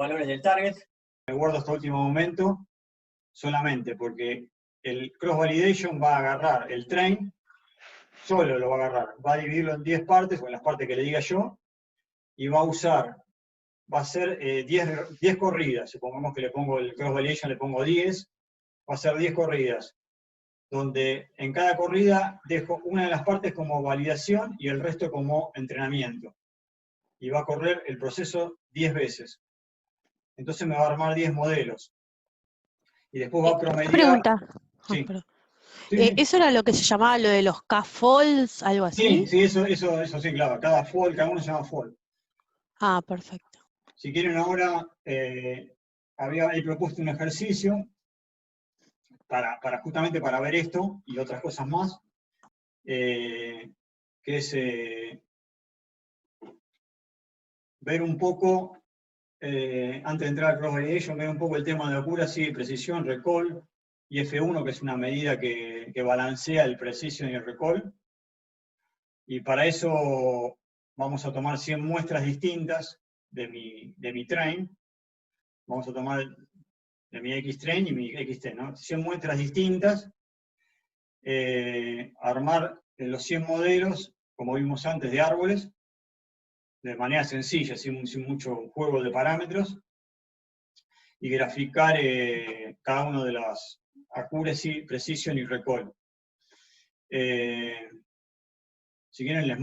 valores del target. Me guardo hasta último momento solamente porque el cross validation va a agarrar el train, solo lo va a agarrar, va a dividirlo en 10 partes, o en las partes que le diga yo, y va a hacer 10 corridas. Supongamos que le pongo el cross validation, le pongo 10, va a ser 10 corridas, donde en cada corrida dejo una de las partes como validación y el resto como entrenamiento. Y va a correr el proceso 10 veces. Entonces me va a armar 10 modelos. Y después va a promediar... Pregunta. Sí. Sí. ¿Eso era lo que se llamaba lo de los K-Folds, algo así? Sí, eso sí, claro. Cada uno se llama fold. Ah, perfecto. Si quieren ahora, he propuesto un ejercicio justamente para ver esto y otras cosas más, que es ver un poco, antes de entrar al cross validation, ver un poco el tema de accuracy, precisión, recall, y F1, que es una medida que balancea el precision y el recall. Y para eso vamos a tomar 100 muestras distintas de mi train. Vamos a tomar de mi X-train y mi X-train, ¿no? 100 muestras distintas, armar los 100 modelos, como vimos antes, de árboles, de manera sencilla, sin mucho juego de parámetros, y graficar cada uno de las accuracy, precision y recall. Si quieren les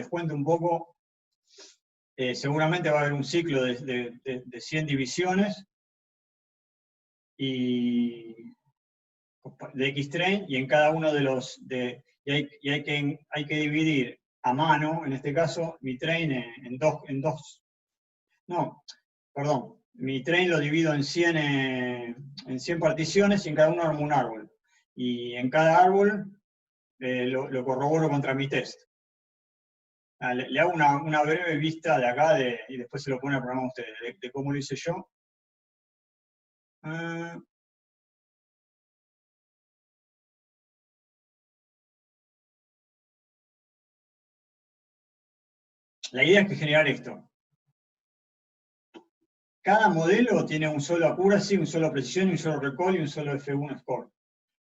cuento un poco. Seguramente va a haber un ciclo de 100 divisiones y de X-train, y en cada uno de los... hay que dividir a mano, en este caso, mi train en dos... No, perdón. Mi train lo divido en 100 particiones y en cada uno armo un árbol. Y en cada árbol lo corroboro contra mi test. Le hago una breve vista de acá y después se lo pone al programa a ustedes, de cómo lo hice yo. La idea es que generar esto. Cada modelo tiene un solo accuracy, un solo precisión, un solo recall y un solo F1 score.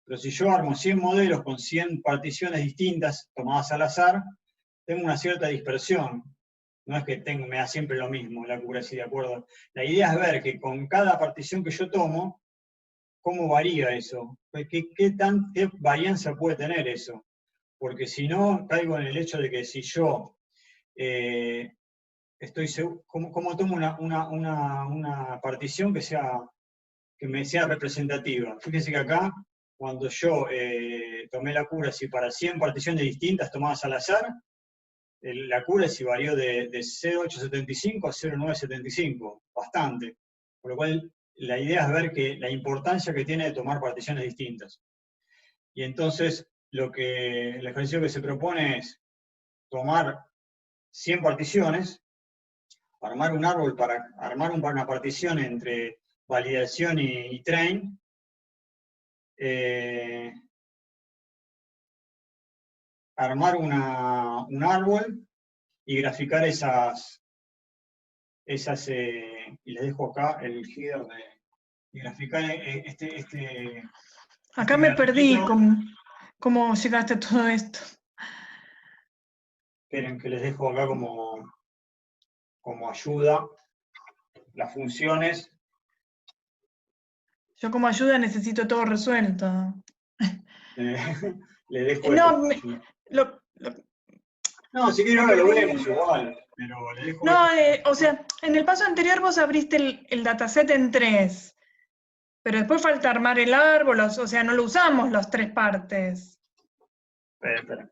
Pero si yo armo 100 modelos con 100 particiones distintas tomadas al azar, tengo una cierta dispersión. No es que me da siempre lo mismo la accuracy, ¿de acuerdo? La idea es ver que con cada partición que yo tomo, ¿cómo varía eso? ¿Qué varianza puede tener eso? Porque si no, caigo en el hecho de que si yo estoy seguro, ¿cómo tomo una partición que me sea representativa? Fíjense que acá, cuando yo tomé la accuracy para 100 particiones distintas tomadas al azar, la accuracy varió de 0,875 a 0,975, bastante. Por lo cual, la idea es ver la importancia que tiene de tomar particiones distintas. Y entonces, el ejercicio que se propone es tomar 100 particiones, armar un árbol para armar una partición entre validación y train, armar un árbol y graficar esas y les dejo acá el header y graficar Acá me perdí, ¿cómo llegaste a todo esto? Esperen que les dejo acá como ayuda las funciones. Yo como ayuda necesito todo resuelto. Le dejo No, si quieren ahora lo vemos igual, pero le dejo... No, o sea, en el paso anterior vos abriste el dataset en 3, pero después falta armar el árbol, o sea, no lo usamos las 3 partes. Esperen.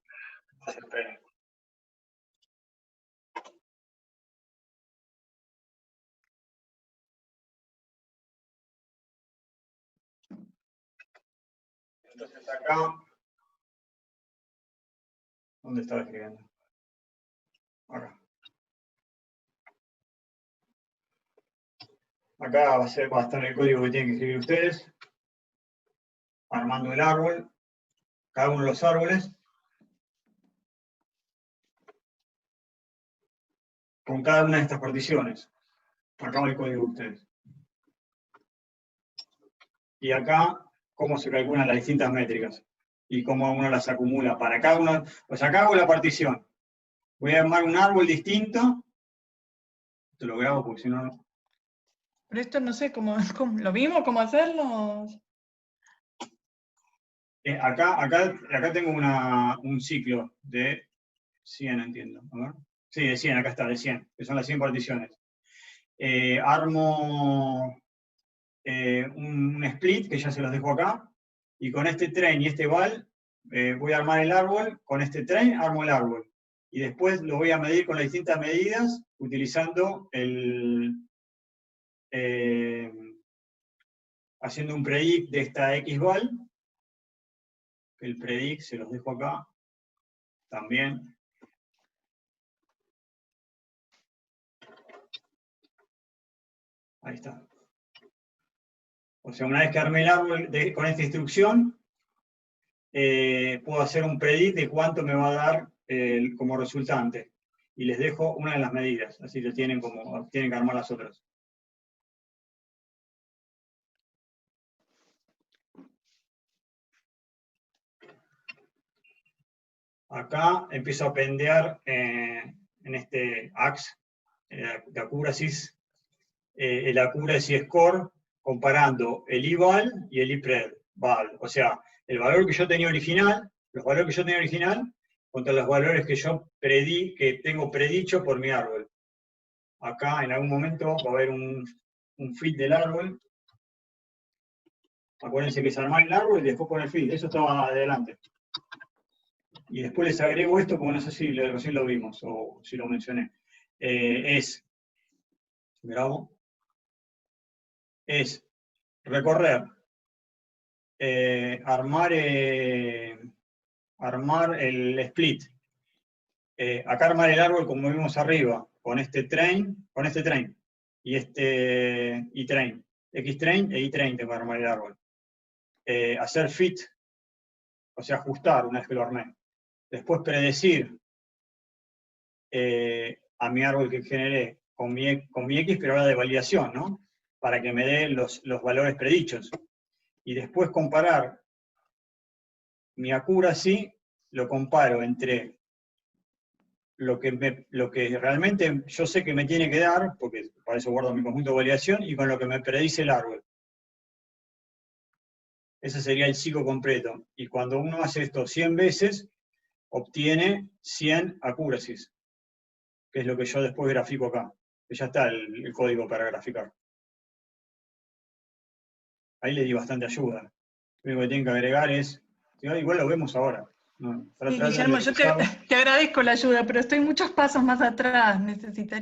Entonces acá, ¿dónde estaba escribiendo? Acá. Acá va a estar el código que tienen que escribir ustedes, armando el árbol, cada uno de los árboles, con cada una de estas particiones. Acá va el código de ustedes. Y acá, cómo se calculan las distintas métricas y cómo uno las acumula para cada uno. O sea, acá hago la partición. Voy a armar un árbol distinto. Esto lo grabo porque si no, no. Pero esto no sé cómo ¿lo vimos? ¿Cómo hacerlo? Acá tengo un ciclo de 100, entiendo. A ver. Sí, de 100, acá está, de 100, que son las 100 particiones. Armo un split, que ya se los dejo acá, y con este train y este val voy a armar el árbol, con este train armo el árbol. Y después lo voy a medir con las distintas medidas, utilizando haciendo un predict de esta xval. El predict se los dejo acá también. Ahí está. O sea, una vez que armé el árbol con esta instrucción, puedo hacer un predict de cuánto me va a dar como resultante. Y les dejo una de las medidas, así lo tienen tienen que armar las otras. Acá empiezo a pendear en este ax de accuracies, el accuracy score comparando el eval y el ipred-val. O sea, el valor que yo tenía original, los valores que yo tenía original, contra los valores que yo que tengo predicho por mi árbol. Acá en algún momento va a haber un fit del árbol. Acuérdense que es armar el árbol y después poner el fit. Eso estaba adelante. Y después les agrego esto, como no sé si recién lo vimos o si lo mencioné. Grabo. Es recorrer, armar el split. Acá armar el árbol como vimos arriba, con este train, y este train, xtrain e itrain tengo que armar el árbol. Hacer fit, o sea, ajustar una vez que lo armé. Después predecir a mi árbol que generé con mi X, pero ahora de validación, ¿no? Para que me dé los valores predichos. Y después comparar mi accuracy, lo comparo entre lo que realmente yo sé que me tiene que dar, porque para eso guardo mi conjunto de validación, y con lo que me predice el árbol. Ese sería el ciclo completo. Y cuando uno hace esto 100 veces, obtiene 100 accuracies, que es lo que yo después grafico acá. Que ya está el código para graficar. Ahí le di bastante ayuda. Lo único que tienen que agregar es, igual lo vemos ahora. No, Sí, Guillermo, yo te agradezco la ayuda, pero estoy muchos pasos más atrás. Necesito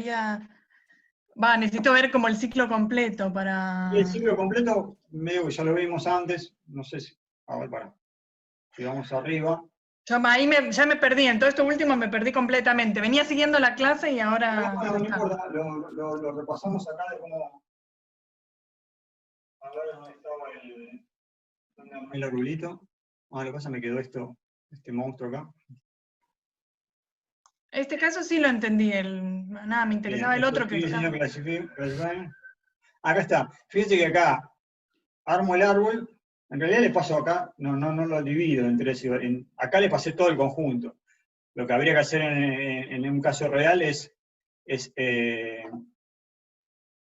ver como el ciclo completo para... Y el ciclo completo, medio que ya lo vimos antes, no sé si, a ver, para. Si vamos arriba. Ahí ya me perdí, en todo esto último me perdí completamente. Venía siguiendo la clase y ahora... No importa, lo repasamos acá de cómo... A ver dónde estaba el arbolito. Lo que pasa me quedó este monstruo acá. Este caso sí lo entendí, nada, me interesaba el otro que está. Acá está. Fíjense que acá armo el árbol. En realidad le paso acá, no lo divido entre acá le pasé todo el conjunto. Lo que habría que hacer en un caso real es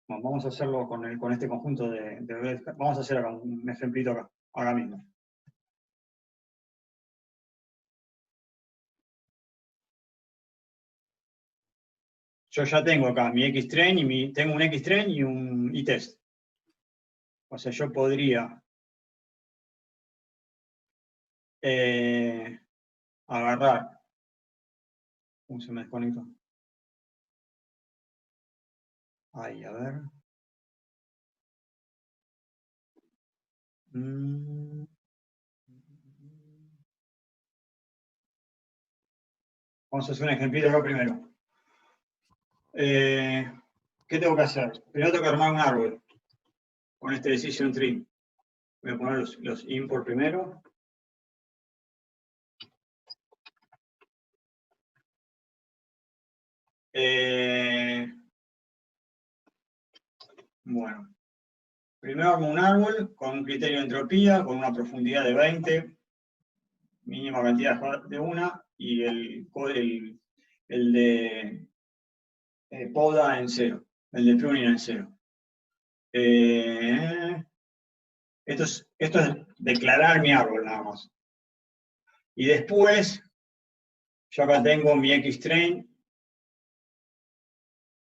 bueno, vamos a hacerlo con este conjunto vamos a hacer acá un ejemplito acá, ahora mismo. Yo ya tengo acá mi xtrain y tengo un xtrain y un itest. O sea, yo podría agarrar. ¿Cómo se me desconectó? Ahí, a ver. Vamos a hacer un ejemplito acá primero. ¿Qué tengo que hacer? Primero tengo que armar un árbol con este decision tree. Voy a poner los import primero. Bueno, primero armo un árbol con un criterio de entropía, con una profundidad de 20, mínima cantidad de una, y el de poda en 0, el de pruning en 0. Esto es declarar mi árbol nada más. Y después, yo acá tengo mi X-train,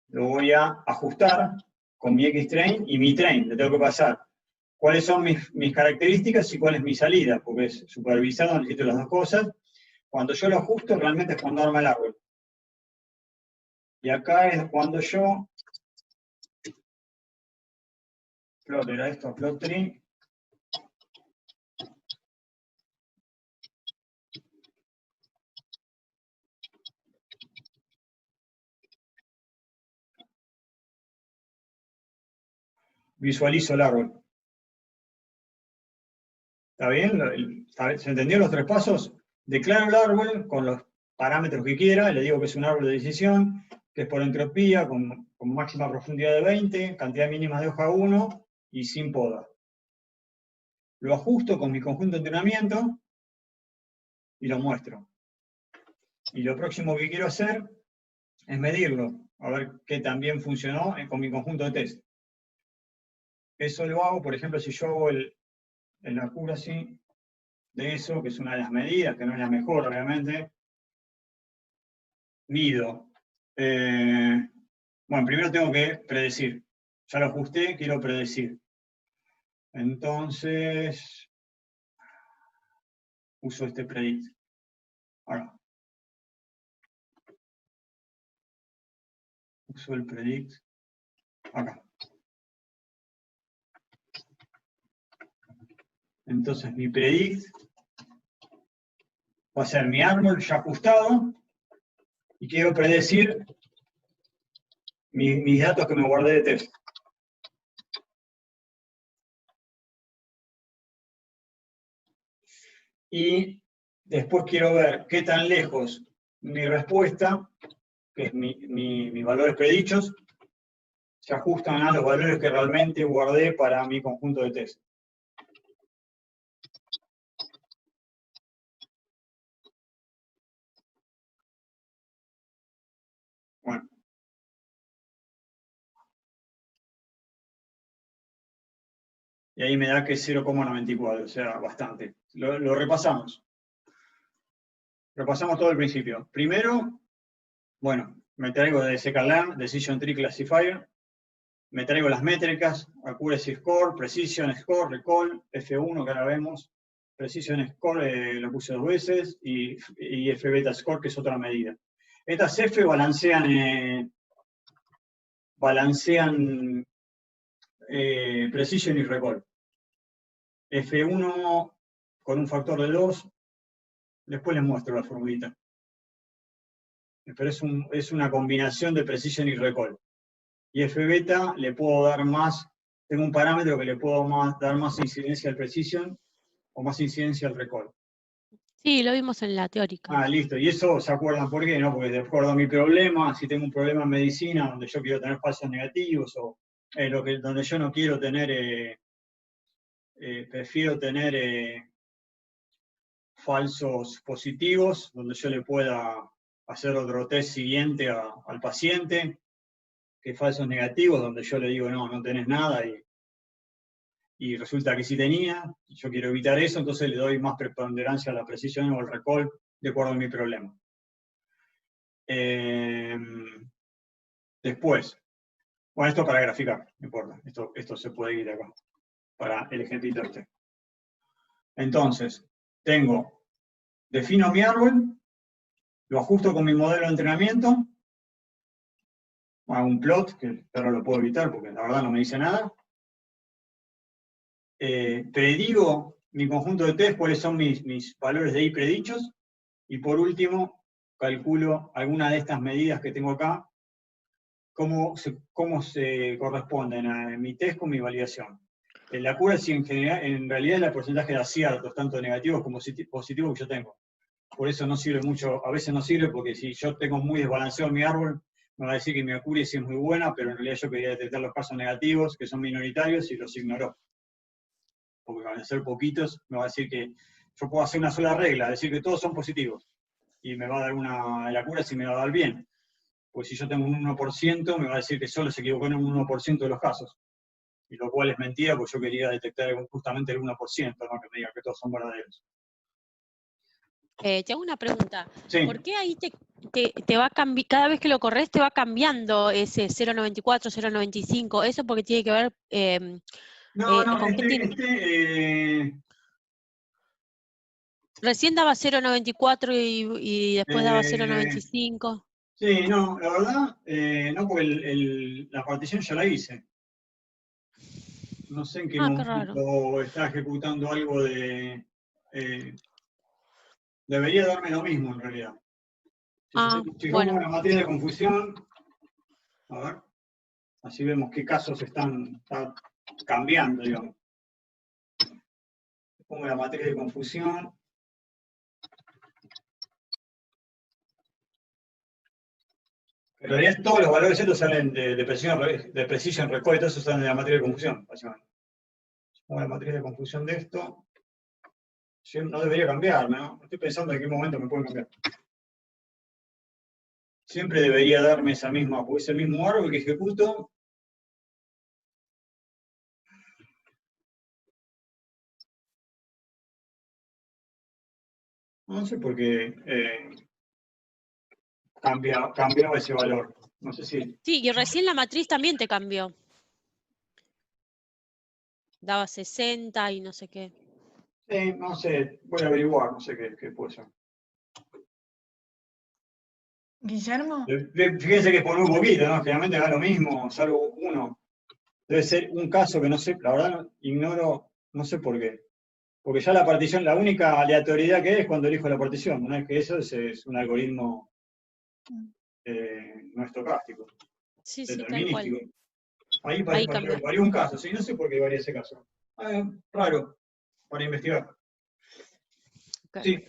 lo voy a ajustar con mi X-train y mi train, le tengo que pasar cuáles son mis características y cuál es mi salida, porque es supervisado, necesito las dos cosas. Cuando yo lo ajusto, realmente es cuando arma el árbol. Y acá es cuando yo plot, era esto, plot tree. Visualizo el árbol. ¿Está bien? ¿Se entendió los 3 pasos? Declaro el árbol con los parámetros que quiera, le digo que es un árbol de decisión, que es por entropía, con máxima profundidad de 20, cantidad mínima de hoja 1 y sin poda. Lo ajusto con mi conjunto de entrenamiento y lo muestro. Y lo próximo que quiero hacer es medirlo, a ver qué tan bien funcionó con mi conjunto de test. Eso lo hago, por ejemplo, si yo hago el accuracy de eso, que es una de las medidas, que no es la mejor, obviamente, mido. Bueno, primero tengo que predecir. Ya lo ajusté, quiero predecir. Entonces, uso este predict. Ahora, uso el predict acá. Entonces, mi predict va a ser mi árbol ya ajustado y quiero predecir mis datos que me guardé de test. Y después quiero ver qué tan lejos mi respuesta, que es mis valores predichos, se ajustan a los valores que realmente guardé para mi conjunto de test. Bueno. Y ahí me da que es 0,94, o sea, bastante. Lo repasamos. Repasamos todo el principio. Primero, bueno, me traigo de scikit-learn, Decision Tree Classifier, me traigo las métricas, Accuracy Score, Precision Score, Recall, F1 que ahora vemos, Precision Score lo puse 2 veces, y F-Beta Score, que es otra medida. Estas F balancean Precision y Recall. F1 con un factor de 2, después les muestro la formulita. Pero es una combinación de Precision y Recall. Y F-Beta le puedo dar más, tengo un parámetro que le puedo dar más incidencia al Precision o más incidencia al Recall. Sí, lo vimos en la teórica. Ah, listo. Y eso, ¿se acuerdan por qué? ¿No? Porque de acuerdo a mi problema, si tengo un problema en medicina donde yo quiero tener falsos negativos o donde yo no quiero tener, prefiero tener falsos positivos, donde yo le pueda hacer otro test siguiente al paciente, que falsos negativos, donde yo le digo, no tenés nada, y resulta que sí tenía, y yo quiero evitar eso, entonces le doy más preponderancia a la precisión o al recall de acuerdo a mi problema. Después, bueno, esto para graficar, no importa, esto se puede ir acá, para el ejemplito este. Entonces, defino mi árbol, lo ajusto con mi modelo de entrenamiento, hago un plot, que ahora lo puedo evitar porque la verdad no me dice nada. Predigo mi conjunto de test, cuáles son mis valores de I predichos, y por último, calculo alguna de estas medidas que tengo acá, cómo se corresponden a mi test con mi validación. La accuracy en realidad es el porcentaje de aciertos, tanto negativos como positivos que yo tengo. Por eso no sirve mucho, a veces no sirve, porque si yo tengo muy desbalanceado mi árbol, me va a decir que mi accuracy es muy buena, pero en realidad yo quería detectar los casos negativos, que son minoritarios, y los ignoró. Porque van a ser poquitos, me va a decir que yo puedo hacer una sola regla, decir que todos son positivos, y me va a dar el accuracy me va a dar bien. Pues si yo tengo un 1%, me va a decir que solo se equivocó en un 1% de los casos. Y lo cual es mentira, porque yo quería detectar justamente el 1%, no que me diga que todos son verdaderos. Te hago una pregunta. Sí. ¿Por qué ahí te va a cambiar, cada vez que lo corres te va cambiando ese 0.94, 0.95? ¿Eso porque tiene que ver No, con qué tiene? Recién daba 0.94 y después daba 0.95. Sí, no, la verdad, no, porque la partición ya la hice. No sé en qué momento está ejecutando algo de... debería darme lo mismo en realidad. Si Bueno. pongo una matriz de confusión, a ver, así vemos qué casos están cambiando, digamos. Pongo la matriz de confusión. En realidad todos los valores estos salen de precision recall, todos esos salen de la matriz de confusión, básicamente. Pongo la matriz de confusión de esto. Yo no debería cambiarme, ¿no? Estoy pensando en qué momento me pueden cambiar. Siempre debería darme ese mismo árbol que ejecuto. No sé por qué cambiaba ese valor. No sé si... Sí, y recién la matriz también te cambió. Daba 60 y no sé qué. Sí, no sé, voy a averiguar, no sé qué puede ser. ¿Guillermo? Fíjense que por un poquito, ¿no? Generalmente da lo mismo, salvo uno. Debe ser un caso que no sé, la verdad ignoro, no sé por qué. Porque ya la partición, la única aleatoriedad que hay es cuando elijo la partición. Una vez que eso es un algoritmo no estocástico. Sí, determinístico. tal cual. Ahí varía un caso, sí, no sé por qué varía ese caso. Raro, para investigar. Okay. Sí.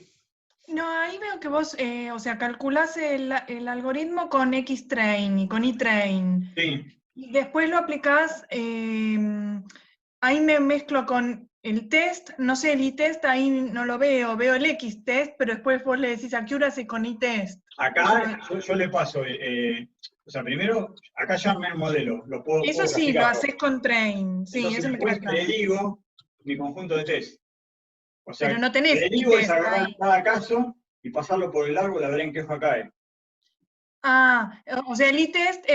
No, ahí veo que vos, o sea, calculás el algoritmo con X-Train y con E-Train. Sí. Y después lo aplicás, ahí me mezclo con el test, no sé, el e-test ahí no lo veo el X-test, pero después vos le decís accuracy con e-test. Acá yo le paso, o sea, primero, acá ya armé el modelo, puedo Eso sí, lo haces con train, sí, entonces eso me después queda claro. predigo mi conjunto de test. O sea, Pero no tenés predigo es e-test agarrar ahí. cada caso y pasarlo por el árbol a ver en qué hoja cae. Ah, o sea, el e-test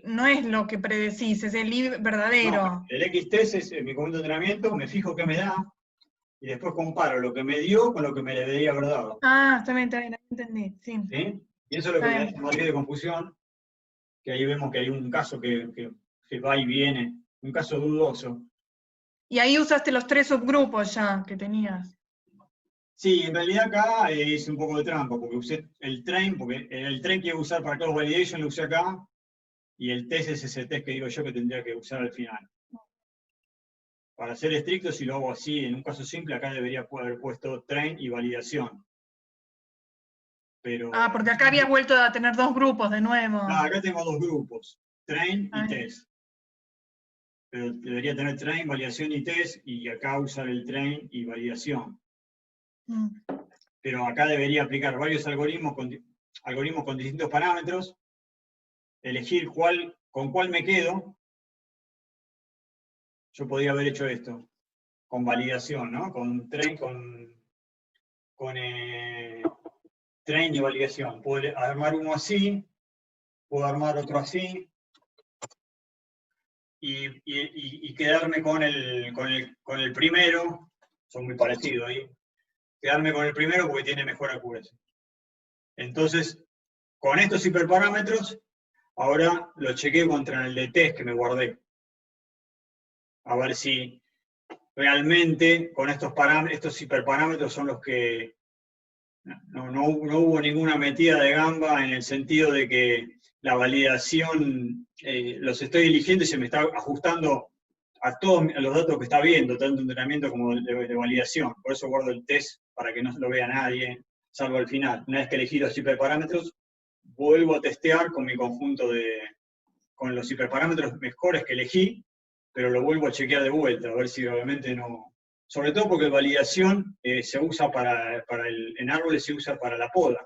no es lo que predecís, es el verdadero. No, el X-test es mi conjunto de entrenamiento, me fijo qué me da, y después comparo lo que me dio con lo que me le debería haber dado. Ah, está bien, entendí, sí. ¿Sí? Y eso es lo que me da esta matriz de confusión, que ahí vemos que hay un caso que va y viene, un caso dudoso. Y ahí usaste los 3 subgrupos ya que tenías. Sí, en realidad acá hice un poco de trampa, porque usé el train, porque el train que iba a usar para cross validation lo usé acá, y el test es ese test que digo yo que tendría que usar al final. Para ser estricto, si lo hago así, en un caso simple, acá debería haber puesto train y validación. Pero, porque acá había vuelto a tener 2 grupos de nuevo. No, acá tengo 2 grupos, train y test. Pero debería tener train, validación y test, y acá usar el train y validación. Pero acá debería aplicar varios algoritmos con distintos parámetros, elegir con cuál me quedo. Yo podría haber hecho esto, con validación, ¿no? Con train, train y validación. Puedo armar uno así, puedo armar otro así, y quedarme con el primero, son muy parecidos ahí, quedarme con el primero porque tiene mejor accuracy. Entonces, con estos hiperparámetros, ahora lo chequeo contra el de test que me guardé. A ver si realmente con estos hiperparámetros son los que no hubo ninguna metida de gamba en el sentido de que la validación los estoy eligiendo y se me está ajustando a todos los datos que está viendo, tanto de entrenamiento como de validación. Por eso guardo el test para que no lo vea nadie, salvo al final. Una vez que elegí los hiperparámetros, vuelvo a testear con mi conjunto con los hiperparámetros mejores que elegí, pero lo vuelvo a chequear de vuelta, a ver si obviamente no... Sobre todo porque validación se usa en árboles se usa para la poda,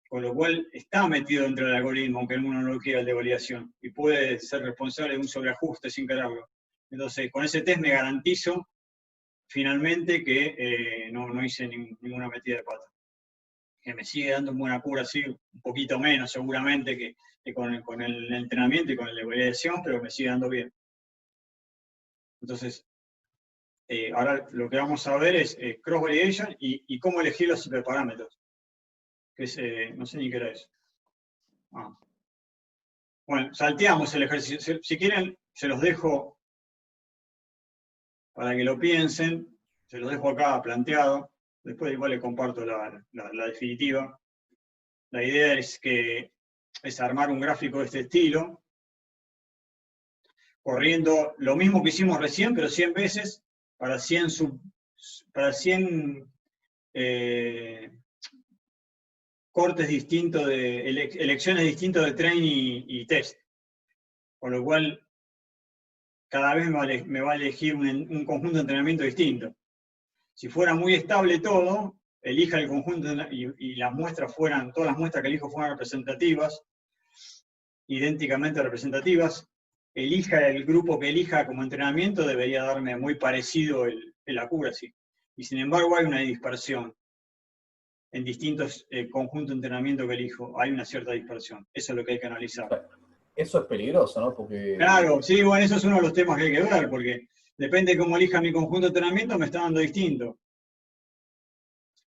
con lo cual está metido dentro del algoritmo, aunque uno no lo quiera, el de validación, y puede ser responsable de un sobreajuste sin quererlo. Entonces, con ese test me garantizo finalmente que no hice ninguna metida de pata. Que me sigue dando en buena cura, sí, un poquito menos seguramente que con el entrenamiento y con la validación, pero me sigue dando bien. Entonces, ahora lo que vamos a ver es cross-validation y cómo elegir los hiperparámetros. Que es, no sé ni qué era eso. Bueno, salteamos el ejercicio. Si quieren, se los dejo para que lo piensen. Se los dejo acá planteado. Después igual les comparto la definitiva. La idea es armar un gráfico de este estilo, corriendo lo mismo que hicimos recién, pero 100 veces, para 100 cortes distintos, elecciones distintas de train y test. Con lo cual, cada vez me va a elegir un conjunto de entrenamiento distinto. Si fuera muy estable todo, elija el conjunto y las muestras todas las muestras que elijo fueran representativas, idénticamente representativas, elija el grupo que elija como entrenamiento, debería darme muy parecido el accuracy. Y sin embargo hay una dispersión. En distintos conjuntos de entrenamiento que elijo, hay una cierta dispersión. Eso es lo que hay que analizar. Eso es peligroso, ¿no? Porque... Claro, sí, bueno, eso es uno de los temas que hay que ver, porque depende de cómo elija mi conjunto de entrenamiento, me está dando distinto.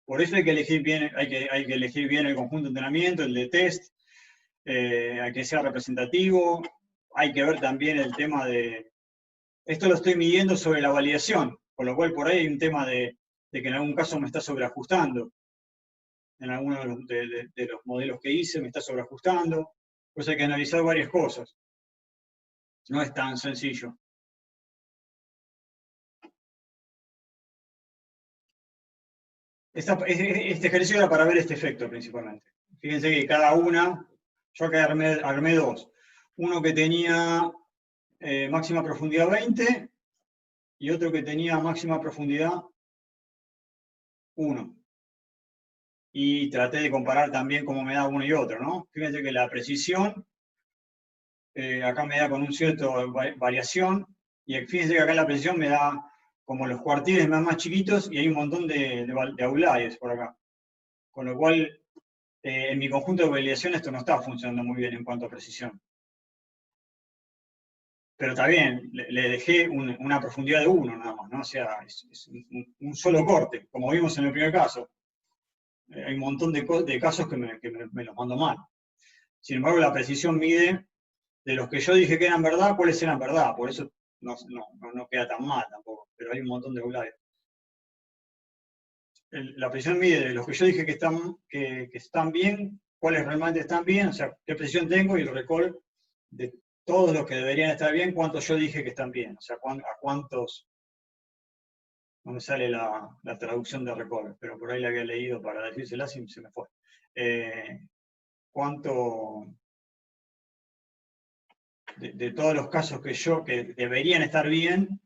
Por eso hay que elegir bien, hay que elegir bien el conjunto de entrenamiento, el de test, hay que ser representativo, hay que ver también el tema de... Esto lo estoy midiendo sobre la validación, con lo cual por ahí hay un tema de que en algún caso me está sobreajustando. En alguno de los modelos que hice me está sobreajustando. Pues hay que analizar varias cosas. No es tan sencillo. Este ejercicio era para ver este efecto principalmente. Fíjense que cada una, yo acá armé dos. Uno que tenía máxima profundidad 20 y otro que tenía máxima profundidad 1. Y traté de comparar también cómo me da uno y otro, ¿no? Fíjense que la precisión, acá me da con un cierto variación, y fíjense que acá la precisión me da como los cuartiles más chiquitos y hay un montón de outliers por acá. Con lo cual, en mi conjunto de validación esto no está funcionando muy bien en cuanto a precisión. Pero está bien, le dejé una profundidad de 1 nada más, ¿no? O sea, es un solo corte, como vimos en el primer caso. Hay un montón de casos que me los mando mal. Sin embargo, la precisión mide de los que yo dije que eran verdad, cuáles eran verdad. Por eso no queda tan mal tampoco, pero hay un montón de outliers. La precisión mide de los que yo dije que están bien, cuáles realmente están bien, o sea, qué precisión tengo, y el recall de todos los que deberían estar bien, cuántos yo dije que están bien, o sea, a cuántos, no me sale la traducción de recall, pero por ahí la había leído para decírsela y se me fue. Cuánto de todos los casos que deberían estar bien,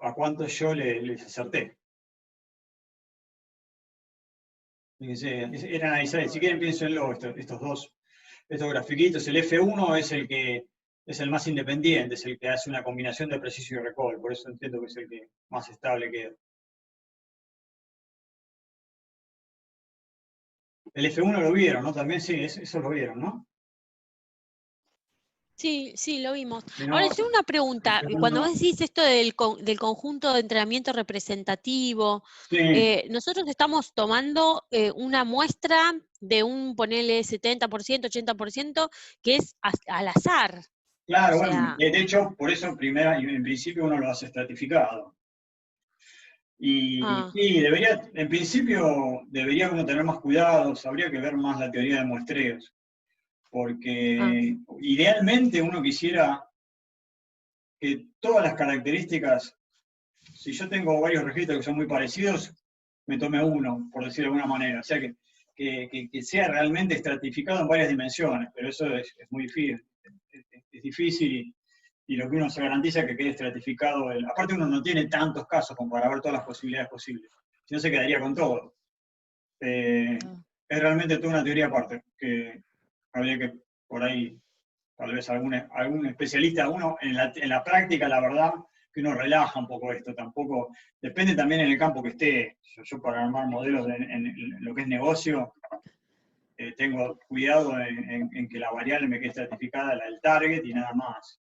a cuántos yo les acerté. Fíjense, era analizar, si quieren piénsenlo, estos grafiquitos. El F1 es el más independiente, es el que hace una combinación de preciso y recall, por eso entiendo que es el que más estable queda. El F1 lo vieron, ¿no? También sí, eso lo vieron, ¿no? Sí, sí, lo vimos. No, Ahora, yo una pregunta. Cuando vos decís esto del conjunto de entrenamiento representativo, sí. nosotros estamos tomando una muestra de ponele 70%, 80%, que es al azar. Claro, O sea, bueno, de hecho, por eso en principio uno lo hace estratificado. Y en principio debería uno tener más cuidados, habría que ver más la teoría de muestreos. Porque idealmente uno quisiera que todas las características, si yo tengo varios registros que son muy parecidos, me tome uno, por decirlo de alguna manera. O sea que que sea realmente estratificado en varias dimensiones, pero eso es muy difícil. Es difícil y lo que uno se garantiza es que quede estratificado. Aparte uno no tiene tantos casos como para ver todas las posibilidades posibles, si no se quedaría con todo. Es realmente toda una teoría aparte, que habría que por ahí, tal vez algún especialista, uno en la práctica, la verdad, que uno relaja un poco esto, tampoco, depende también en el campo que esté. Yo para armar modelos en lo que es negocio, tengo cuidado en que la variable me quede estratificada, la del target y nada más.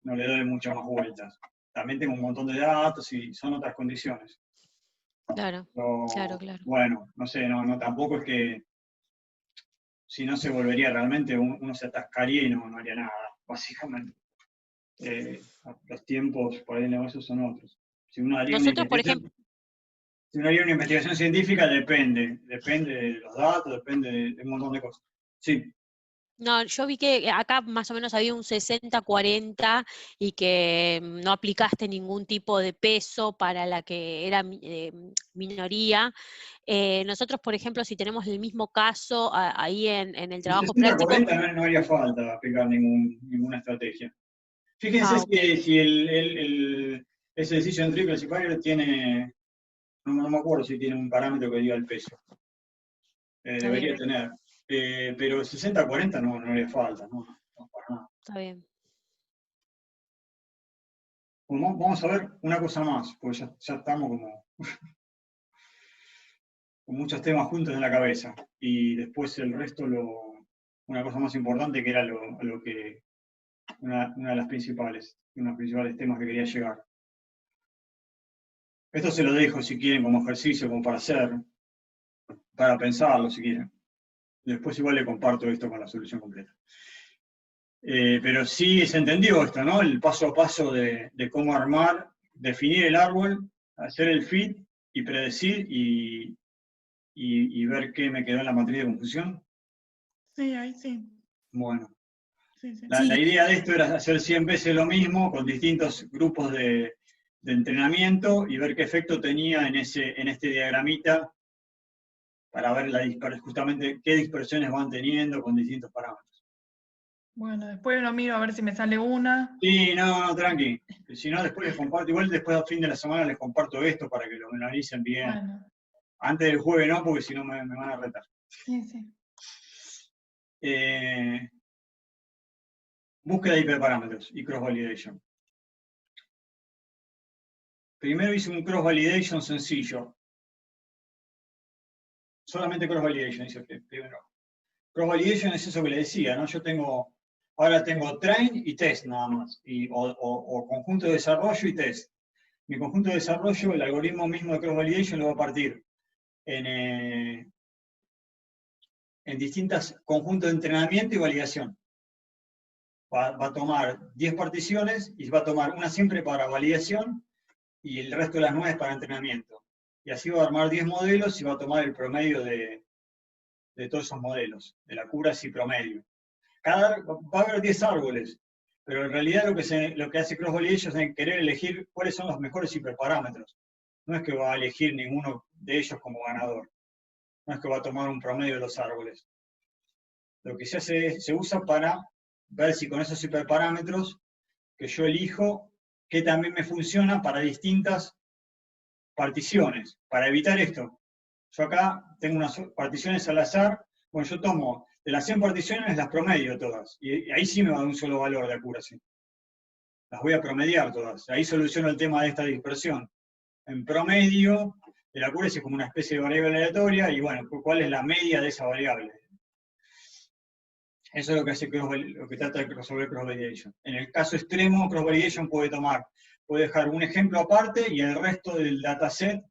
No le doy muchas más vueltas. También tengo un montón de datos y son otras condiciones. Claro, Pero, claro. bueno, no sé, no, tampoco es que si no se volvería realmente, uno se atascaría y no haría nada, básicamente. Los tiempos por ahí en negocios son otros. Si uno haría Nosotros, por ejemplo, si uno haría una investigación científica, depende de los datos, depende de un montón de cosas. Sí. no, yo vi que acá más o menos había un 60-40 y que no aplicaste ningún tipo de peso para la que era minoría. Nosotros, por ejemplo, si tenemos el mismo caso ahí en el trabajo práctico. 60-40 no haría falta aplicar ninguna estrategia. Fíjense Okay. si ese decision tree classifier tiene, no me acuerdo si tiene un parámetro que diga el peso. Debería tener. Pero 60-40 no haría falta, no para nada. Está bien. Bueno, vamos a ver una cosa más, porque ya estamos como con muchos temas juntos en la cabeza. Y después el resto, una cosa más importante que era lo que una de las principales, uno de los principales temas que quería llegar. Esto se lo dejo si quieren como ejercicio, como para hacer, para pensarlo si quieren. Después igual le comparto esto con la solución completa. Pero sí se entendió esto, ¿no? El paso a paso de cómo armar, definir el árbol, hacer el fit y predecir y ver qué me quedó en la matriz de confusión. Sí, ahí sí. Bueno. Sí. La idea de esto era hacer 100 veces lo mismo con distintos grupos de entrenamiento y ver qué efecto tenía en este diagramita para ver justamente qué dispersiones van teniendo con distintos parámetros. Bueno, después lo miro a ver si me sale una. Sí, no, tranqui. Si no, después les comparto, igual después al fin de la semana les comparto esto para que lo analicen bien. Bueno. Antes del jueves no, porque si no me van a retar. Sí. Búsqueda de hiperparámetros y cross-validation. Primero hice un cross-validation sencillo. Solamente cross-validation hice primero. Cross-validation es eso que le decía, ¿no? Ahora tengo train y test nada más, o conjunto de desarrollo y test. Mi conjunto de desarrollo, el algoritmo mismo de cross-validation lo va a partir en distintos conjuntos de entrenamiento y validación. Va a tomar 10 particiones y va a tomar una siempre para validación y el resto de las 9 para entrenamiento. Y así va a armar 10 modelos y va a tomar el promedio de todos esos modelos, de la accuracy promedio. Va a haber 10 árboles, pero en realidad lo que hace cross-validation es querer elegir cuáles son los mejores hiperparámetros. No es que va a elegir ninguno de ellos como ganador. No es que va a tomar un promedio de los árboles. Lo que se usa para ver si con esos hiperparámetros que yo elijo, que también me funciona para distintas particiones. Para evitar esto, yo acá tengo unas particiones al azar, bueno, yo tomo de las 100 particiones las promedio todas, y ahí sí me va a dar un solo valor de accuracy. Las voy a promediar todas, ahí soluciono el tema de esta dispersión. En promedio, el accuracy es como una especie de variable aleatoria, y bueno, ¿cuál es la media de esa variable? Eso es lo que hace lo que trata de resolver cross-validation. En el caso extremo, cross-validation puede dejar un ejemplo aparte y el resto del dataset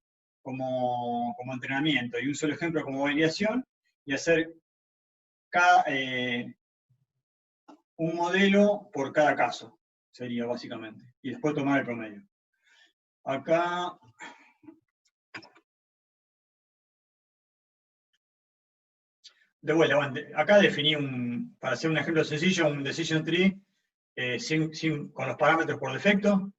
como entrenamiento, y un solo ejemplo como validación, y hacer un modelo por cada caso, sería básicamente, y después tomar el promedio. Acá de vuelta, acá definí para hacer un ejemplo sencillo, un decision tree con los parámetros por defecto,